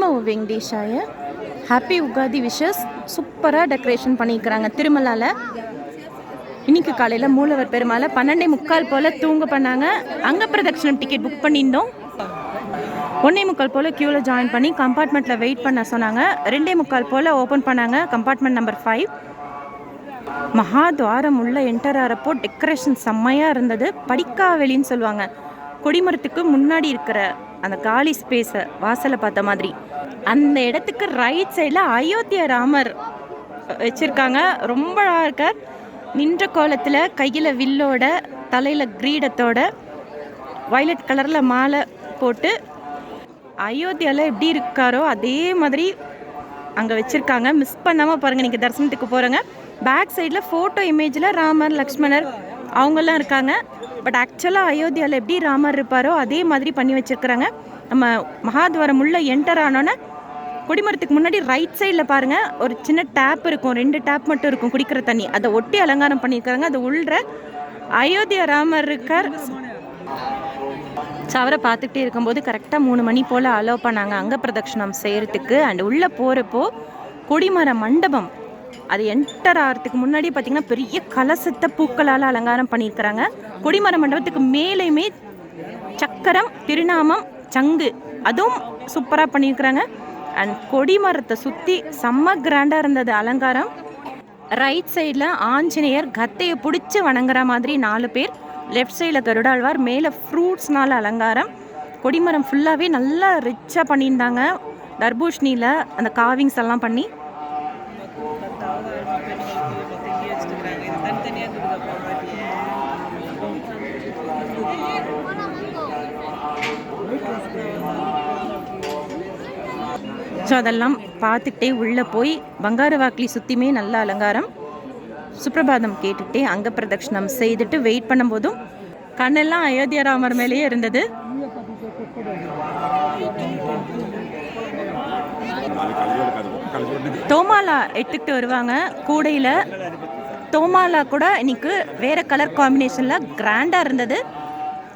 நமோ வெங்கடேஷாய. Happy Ugadi wishes. சூப்பராக decoration பண்ணியிருக்கிறாங்க திருமலாவில். இன்னைக்கு காலையில் மூலவர் பெருமாளை 12:45 போல் தூங்க பண்ணாங்க. அங்க பிரதட்சணம் டிக்கெட் புக் பண்ணியிருந்தோம். 1:45 போல் க்யூவில் ஜாயின் பண்ணி கம்பார்ட்மெண்ட்டில் வெயிட் பண்ண சொன்னாங்க. 2:45 போல் ஓப்பன் பண்ணாங்க கம்பார்ட்மெண்ட் நம்பர் 5. மகாத்வாரம் உள்ள என்டர் ஆகிறப்போ டெக்கரேஷன் செம்மையாக இருந்தது. படிக்காவெளின்னு சொல்லுவாங்க, கொடிமரத்துக்கு முன்னாடி இருக்கிற அந்த காலி ஸ்பேஸை வாசலை பார்த்த மாதிரி. அந்த இடத்துக்கு ரைட் சைடில் அயோத்தியா ராமர் வச்சுருக்காங்க. ரொம்ப அழகாக இருக்கார். நின்ற கோலத்தில் கையில் வில்லோட, தலையில் கிரீடத்தோட, வயலட் கலரில் மாலை போட்டு அயோத்தியாவில் எப்படி இருக்காரோ அதே மாதிரி அங்கே வச்சுருக்காங்க. மிஸ் பண்ணாமல் பாருங்கள், நீங்கள் தரிசனத்துக்கு போகிறோங்க. பேக் சைடில் ஃபோட்டோ இமேஜில் ராமர், லக்ஷ்மணர் அவங்கெல்லாம் இருக்காங்க. பட் ஆக்சுவலாக அயோத்தியாவில் எப்படி ராமர் இருப்பாரோ அதே மாதிரி பண்ணி வச்சுருக்குறாங்க. நம்ம மகாத்வாரம் உள்ள என்டர் ஆனோன்னே கொடிமரத்துக்கு முன்னாடி ரைட் சைடில் பாருங்கள், ஒரு சின்ன டேப் இருக்கும். 2 டேப் மட்டும் இருக்கும் குடிக்கிற தண்ணி. அதை ஒட்டி அலங்காரம் பண்ணியிருக்கிறாங்க. அது உள்ள அயோத்தியா ராமர் இருக்கார். ஸோ அவரை பார்த்துக்கிட்டே இருக்கும்போது கரெக்டாக 3 மணி போல் அலோவ் பண்ணாங்க அங்க பிரதட்சணம் செய்கிறதுக்கு. அண்ட் உள்ளே போகிறப்போ கொடிமர மண்டபம் அது என்டர் ஆகிறதுக்கு முன்னாடி பார்த்திங்கன்னா பெரிய கலசத்தை பூக்களால் அலங்காரம் பண்ணியிருக்கிறாங்க. கொடிமர மண்டபத்துக்கு மேலேயுமே சக்கரம், திருநாமம், சங்கு அதுவும் சூப்பராக பண்ணியிருக்கிறாங்க. அண்ட் கொடிமரத்தை சுற்றி செம்ம கிராண்டாக இருந்தது அலங்காரம். ரைட் சைடில் ஆஞ்சநேயர் கத்தையை பிடிச்சி வணங்குற மாதிரி 4 பேர். லெஃப்ட் சைடில் கருடாழ்வார். மேலே ஃப்ரூட்ஸ்னால் அலங்காரம். கொடிமரம் ஃபுல்லாகவே நல்லா ரிச்சாக பண்ணியிருந்தாங்க. தர்பூஷ்ணியில் அந்த காவிங்ஸ் எல்லாம் பண்ணி ஸோ அதெல்லாம் பார்த்துக்கிட்டே உள்ளே போய் பங்காரு வாக்கிலி சுற்றியுமே நல்ல அலங்காரம். சுப்ரபாதம் கேட்டுக்கிட்டே அங்க பிரதட்சணம் செய்துட்டு வெயிட் பண்ணும்போதும் கண்ணெல்லாம் அயோத்தியா ராமர் மேலேயே இருந்தது. தோமாலா எடுத்துக்கிட்டு வருவாங்க கூடையில். தோமாலா கூட இன்னைக்கு வேறு கலர் காம்பினேஷனில் கிராண்டாக இருந்தது.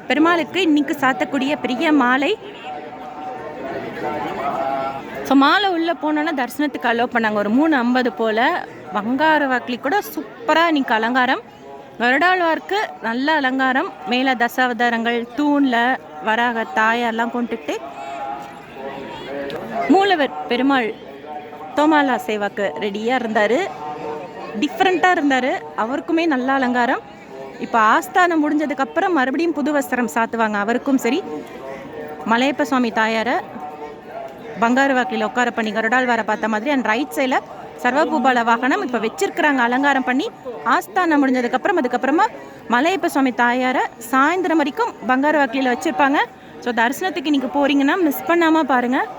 பெருமாளுக்கு இன்னைக்கு சாத்தக்கூடிய பெரிய மாலை. ஸோ மாலை உள்ளே போனோன்னா தரிசனத்துக்கு அலோவ் பண்ணாங்க. ஒரு 3:50 போல். பங்காரு வாக்கிலி கூட சூப்பராக இன்னைக்கு அலங்காரம். கருடாழ்வார்க்கு நல்ல அலங்காரம். மேலே தசாவதாரங்கள், தூணில் வராக தாயாரெல்லாம் கொண்டுட்டு மூலவர் பெருமாள் தோமாலா சேவாக்கு ரெடியாக இருந்தார். டிஃப்ரெண்ட்டாக இருந்தார். அவருக்குமே நல்ல அலங்காரம். இப்போ ஆஸ்தானம் முடிஞ்சதுக்கப்புறம் மறுபடியும் புது வஸ்திரம் சாத்துவாங்க அவருக்கும் சரி. மலையப்ப சுவாமி தாயாரை பங்காரு வாக்கிலில் உட்கார பண்ணி கருடாழ்வாரை பார்த்த மாதிரி. அண்ட் ரைட் சைடில் சர்வபூபால வாகனம் இப்போ வச்சிருக்கிறாங்க அலங்காரம் பண்ணி. ஆஸ்தானம் முடிஞ்சதுக்கப்புறம் அதுக்கப்புறமா மலையப்ப சுவாமி தாயாரை சாயந்தரம் வரைக்கும் பங்காரு வாக்கிலில் வச்சுருப்பாங்க. ஸோ தரிசனத்துக்கு இன்றைக்கி போகிறீங்கன்னா மிஸ் பண்ணாமல் பாருங்கள்.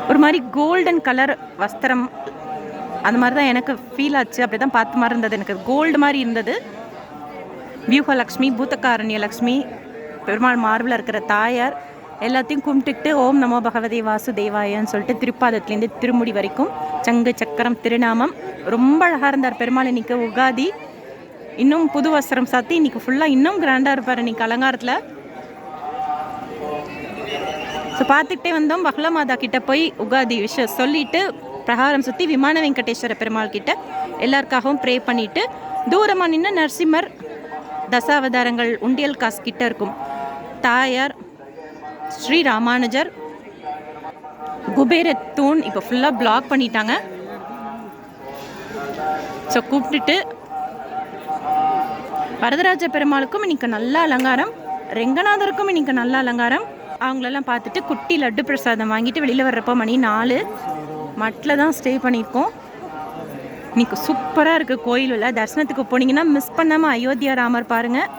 ஒரு மாதிரி கோல்டன் கலர் வஸ்திரம் அந்த மாதிரி தான் எனக்கு ஃபீல் ஆச்சு. அப்படி தான் பார்த்த மாதிரி இருந்தது. எனக்கு கோல்டு மாதிரி இருந்தது. வியூகலக்ஷ்மி, பூத்தகாரண்ய லக்ஷ்மி, பெருமாள் மார்பில் இருக்கிற தாயார் எல்லாத்தையும் கும்பிட்டுக்கிட்டு ஓம் நமோ பகவதே வாசுதேவாயன்னு சொல்லிட்டு திருப்பாதத்துலேருந்து திருமுடி வரைக்கும் சங்கு, சக்கரம், திருநாமம் ரொம்ப அழகாக இருந்தார் பெருமாள். இன்றைக்கி உகாதி. இன்னும் புது வஸ்திரம் சாத்தி இன்றைக்கி ஃபுல்லாக இன்னும் கிராண்டாக இருப்பார் இன்றைக்கி அலங்காரத்தில். ஸோ பார்த்துக்கிட்டே வந்தோம். பஹ்ல மாதா கிட்டே போய் உகாதி விஷயம் சொல்லிவிட்டு பிரகாரம் சுற்றி விமான வெங்கடேஸ்வர பெருமாள் கிட்ட எல்லாருக்காகவும் ப்ரே பண்ணிவிட்டு தூரமாக நின்று நரசிம்மர், தசாவதாரங்கள், உண்டியல் காசு கிட்ட இருக்கும் தாயார், ஸ்ரீ ராமானுஜர், குபேர தூண் இப்போ ஃபுல்லாக பிளாக் பண்ணிட்டாங்க. ஸோ கூப்பிட்டுட்டு வரதராஜ பெருமாளுக்கும் இன்னைக்கு நல்ல அலங்காரம். ரெங்கநாதருக்கும் இன்னைக்கு நல்ல அலங்காரம். அவங்களெல்லாம் பார்த்துட்டு குட்டி லட்டு பிரசாதம் வாங்கிட்டு வெளியில் வர்றப்போ மணி 4 மட்டில் தான் ஸ்டே பண்ணியிருக்கோம். இன்னைக்கு சூப்பராக இருக்குது கோயிலில். தரிசனத்துக்கு போனீங்கன்னா மிஸ் பண்ணாமல் அயோத்தியா ராமர் பாருங்கள்.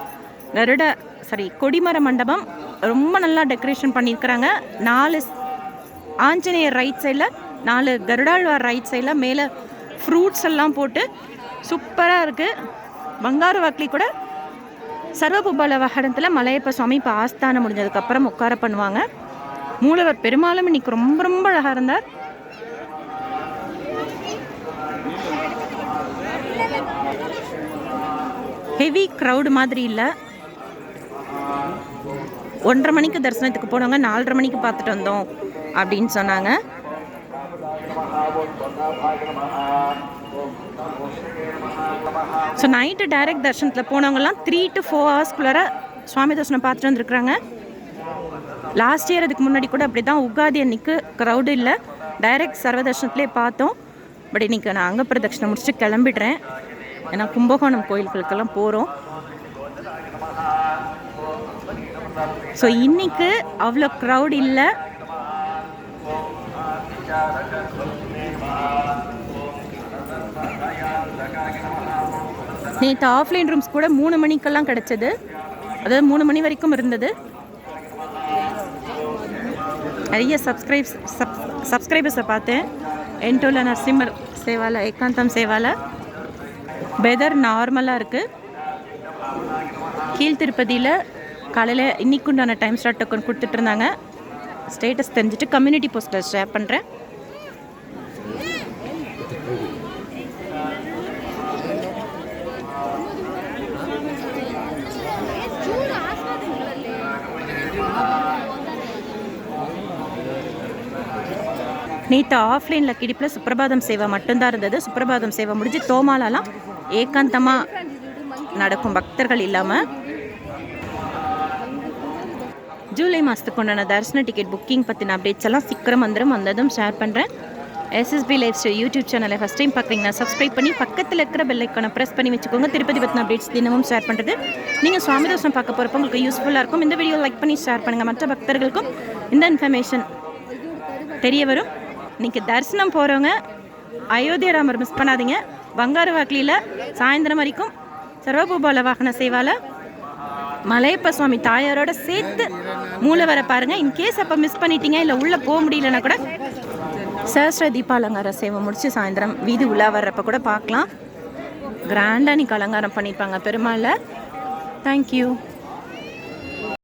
கொடிமர மண்டபம் ரொம்ப நல்லா டெக்கரேஷன் பண்ணியிருக்கிறாங்க. 4 ஆஞ்சநேயர் ரைட் சைடில், 4 கருடாழ்வார் ரைட் சைடில், மேலே ஃப்ரூட்ஸ் எல்லாம் போட்டு சூப்பராக இருக்குது. பங்காரு வாக்கிலி கூட சர்வபூபால வாகனத்தில் மலையப்ப சுவாமி இப்போ ஆஸ்தானம் முடிஞ்சதுக்கப்புறம் உட்கார பண்ணுவாங்க. மூலவர் பெருமாளும் இன்னைக்கு ரொம்ப ரொம்ப அழகாக இருந்தார். ஹெவி க்ரௌடு மாதிரி இல்லை. 1:30 மணிக்கு தரிசனத்துக்கு போனவங்க 4:30 மணிக்கு பார்த்துட்டு வந்தோம் அப்படின்னு சொன்னாங்க. ஸோ நைட்டு டைரக்ட் தரிசனத்தில் போனவங்கலாம் 3 to 4 ஹவர்ஸ்குள்ளார சுவாமி தரிசனம் பார்த்துட்டு வந்துருக்குறாங்க. லாஸ்ட் இயர் அதுக்கு முன்னாடி கூட அப்படி தான் உகாதி அன்னைக்கு க்ரௌடு இல்லை, டைரக்ட் சர்வ தரிசனத்துலேயே பார்த்தோம். பட் இன்றைக்கி நான் அங்க பிரதட்சணை முடிச்சுட்டு கிளம்பிடுறேன். ஏன்னா கும்பகோணம் கோயில்களுக்கெல்லாம் போகிறோம். ஸோ இன்றைக்கு அவ்வளோ க்ரௌட் இல்லை. நேற்று ஆஃப்லைன் ரூம்ஸ் கூட 3 மணிக்கெல்லாம் கிடச்சிது, அதாவது 3 மணி வரைக்கும் இருந்தது. நிறைய சப்ஸ்கிரைபர்ஸை பார்த்தேன். என்டோல நரசிம்மர் சேவால, ஏகாந்தம் சேவால வெதர் நார்மலாக இருக்குது. கீழ் திருப்பதியில் காலையில் இன்னைக்கு உண்டான டைம் ஸ்லாட் டோக்கன் கொடுத்துட்டு இருந்தாங்க. ஸ்டேட்டஸ் தெரிஞ்சுட்டு கம்யூனிட்டி போஸ்ட்டில் ஷேர் பண்ணுறேன். நேற்று ஆஃப்லைனில் கிடிப்பில் சுப்பிரபாதம் சேவை மட்டும்தான் இருந்தது. சுப்பிரபாதம் சேவை முடிஞ்சு தோமாலெல்லாம் ஏகாந்தமாக நடக்கும், பக்தர்கள் இல்லாமல். ஜூலை மாதத்துக்கு உண்டான தரிசன டிக்கெட் புக்கிங் பற்றின அப்டேட்ஸ் எல்லாம் சீக்கிரம் வந்ததும் ஷேர் பண்ணுறேன். எஸ்எஸ்பி லைஃப் ஸ்டைல் யூடியூப் சேனலை ஃபஸ்ட் டைம் பார்க்குறீங்கன்னா சப்ஸ்கிரைப் பண்ணி பக்கத்தில் இருக்கிற பெல் ஐக்கானை ப்ரெஸ் பண்ணி வச்சுக்கோங்க. திருப்பதி பற்றின அப்டேட்ஸ் தினமும் ஷேர் பண்ணுறது. நீங்கள் சுவாமி தரிசனம் பார்க்க போகிறப்ப உங்களுக்கு யூஸ்ஃபுல்லாக இருக்கும். இந்த வீடியோ லைக் பண்ணி ஷேர் பண்ணுங்கள். மற்ற பக்தர்களுக்கும் இந்த இன்ஃபர்மேஷன் தெரிய வரும். இன்றைக்கி தரிசனம் போகிறவங்க அயோத்தியா ராமர் மிஸ் பண்ணாதீங்க. பங்காரு வாக்கிலியில் சாயந்தரம் வரைக்கும் சர்வபூபால வாகன சேவால மலையப்ப சுவாமி தாயாரோட சேர்த்து மூலவரை பாருங்கள். இன்கேஸ் அப்போ மிஸ் பண்ணிட்டீங்க, இல்லை உள்ளே போக முடியலன்னா கூட சஹஸ்ர தீபாலங்கார சேவை முடித்து சாயந்தரம் வீதி உலா வர்றப்ப கூட பார்க்கலாம். கிராண்டாக இன்றைக்கி அலங்காரம் பண்ணியிருப்பாங்க பெருமாளை. தேங்க்யூ.